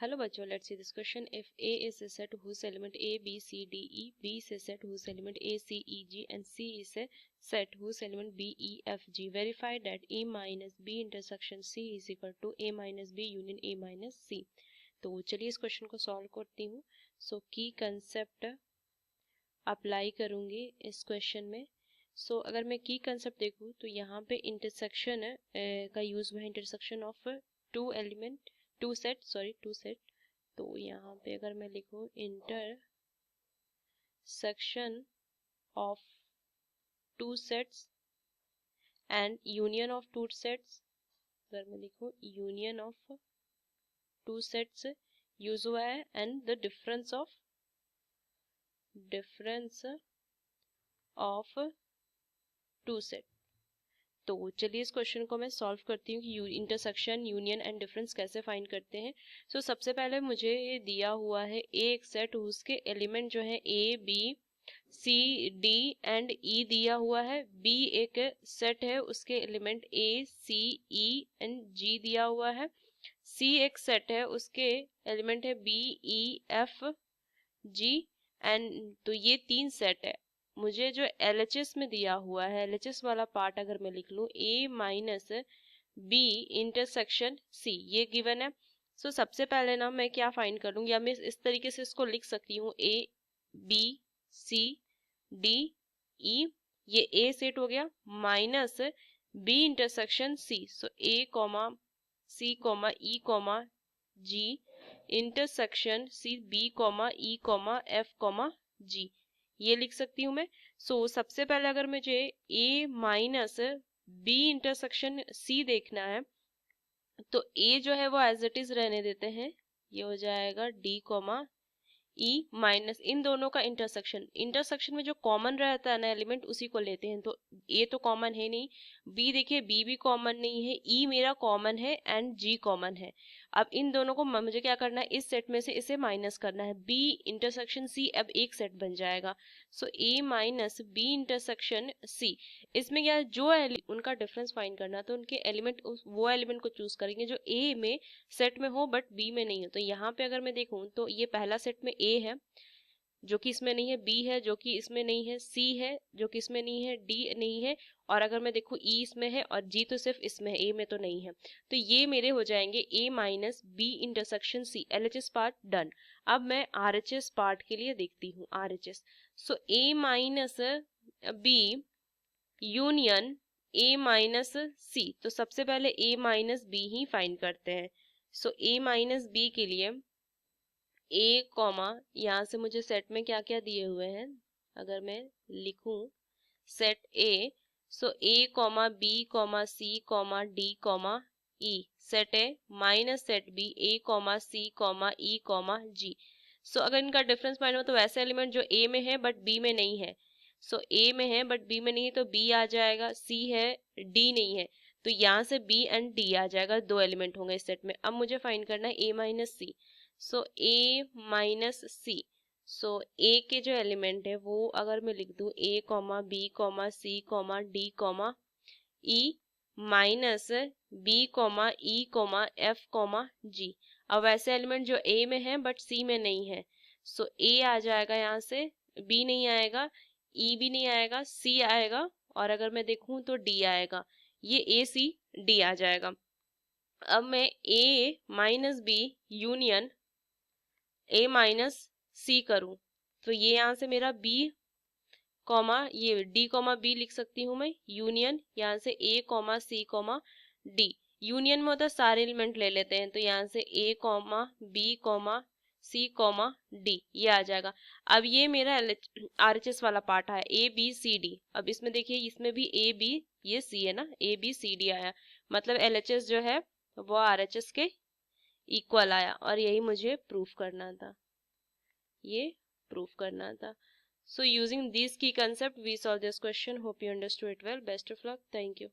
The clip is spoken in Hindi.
Hello bachcho, let's see this question. If A is a set whose element A, B, C, D, E, B is a set whose element A, C, E, G and C is a set whose element B, E, F, G, verify that A minus B intersection C is equal to A minus B union A minus C. तो चलिए इस क्वेश्चन को सॉल्व करती हूँ. सो की कंसेप्ट अप्लाई करूँगी इस क्वेश्चन में. सो अगर मैं की कंसेप्ट देखूँ तो यहाँ पे इंटरसेक्शन का यूज़ हुआ है, इंटरसेक्शन ऑफ टू सेट. तो यहाँ पे अगर मैं लिखूँ intersection of two sets and union of two sets, अगर मैं लिखूँ union of two sets use हुआ है and the difference of two set. तो चलिए इस क्वेश्चन को मैं सॉल्व करती हूँ कि इंटरसेक्शन, यूनियन एंड डिफरेंस कैसे फाइंड करते हैं. सो सबसे पहले मुझे ये दिया हुआ है एक सेट उसके एलिमेंट जो है ए, बी, सी, डी एंड ई दिया हुआ है. बी एक सेट है उसके element A, C, E and जी दिया हुआ है. सी एक सेट है उसके एलिमेंट है B, E, F, G and तो ये तीन सेट है. मुझे जो LHS में दिया हुआ है, LHS वाला पार्ट अगर मैं लिख लूँ A minus B intersection C, ये गिवन है. सो सबसे पहले ना मैं क्या फाइंड कर लूँगी, या मैं इस तरीके से इसको लिख सकती हूँ A, B, C, D, E, ये A सेट हो गया minus B intersection C. So A comma C comma E comma G intersection C B comma E comma F comma G, ये लिख सकती हूँ मैं. सो सबसे पहले अगर मुझे A minus B intersection C देखना है तो A जो है वो एज इट इज रहने देते हैं, ये हो जाएगा D कॉमा E माइनस इन दोनों का इंटरसेक्शन में जो कॉमन रहता है ना एलिमेंट उसी को लेते हैं. तो A तो कॉमन है नहीं, B देखिए B भी कॉमन नहीं है, E मेरा कॉमन है एंड G कॉमन है. अब इन दोनों को मुझे क्या करना है, इस सेट में से इसे माइनस करना है. B इंटरसेक्शन C अब एक सेट बन जाएगा. सो A minus B intersection C, इसमें क्या जो उनका डिफरेंस फाइंड करना, तो उनके एलिमेंट वो एलिमेंट को चूज करेंगे जो A में सेट में हो बट B में नहीं हो. तो यहाँ पे अगर मैं देखूँ तो ये पहला सेट में A है जो कि इसमें नहीं है, B है जो कि इसमें नहीं है, C है जो कि इसमें नहीं है, D नहीं है और अगर मैं देखूँ E इसमें है और G तो सिर्फ इसमें है, A में तो नहीं है. तो ये मेरे हो जाएंगे A minus B intersection C. LHS part done. अब मैं RHS पार्ट के लिए देखती हूँ RHS. So A minus B union A minus C. तो सबसे पहले A minus B he find करते हैं. सो A माइनस B के लिए A कॉमा यहाँ से मुझे सेट में क्या क्या दिए हुए हैं, अगर मैं लिखूं set A, so A comma B comma C comma D comma E set है minus set B A comma C comma E comma G. So अगर इनका डिफरेंस फाइंड हो तो वैसे एलिमेंट जो A में है बट B में नहीं है, सो A में है बट B में नहीं है तो B आ जाएगा, C है D नहीं है तो यहाँ से B एंड D आ जाएगा, दो एलिमेंट होंगे इस सेट में. अब मुझे फाइंड करना है A minus C. So A minus C. So A के जो एलिमेंट है वो अगर मैं लिख दूं A comma B comma C comma D comma E minus B comma E comma F comma G. अब वैसे एलिमेंट जो A में है बट C में नहीं है, सो A आ जाएगा यहाँ से, B नहीं आएगा, E भी नहीं आएगा, C आएगा और अगर मैं देखूं तो D आएगा, ये A C D आ जाएगा. अब मैं A minus B union A minus C करूं तो ये यहाँ से मेरा B कॉमा ये D कॉमा B लिख सकती हूँ मैं, यूनियन यहाँ से A comma C comma D. Union में होता है सारे एलिमेंट ले लेते हैं तो यहाँ से A comma B comma C comma D ये आ जाएगा. अब ये मेरा RHS वाला पार्ट है A B C D. अब इसमें देखिए इसमें भी A B ये C है ना, A B C D आया, मतलब LHS जो है वो RHS के इक्वल आया और यही मुझे प्रूफ करना था, ये प्रूफ करना था. So using these key concept we solve this question. Hope you understood it well. Best of luck. Thank you.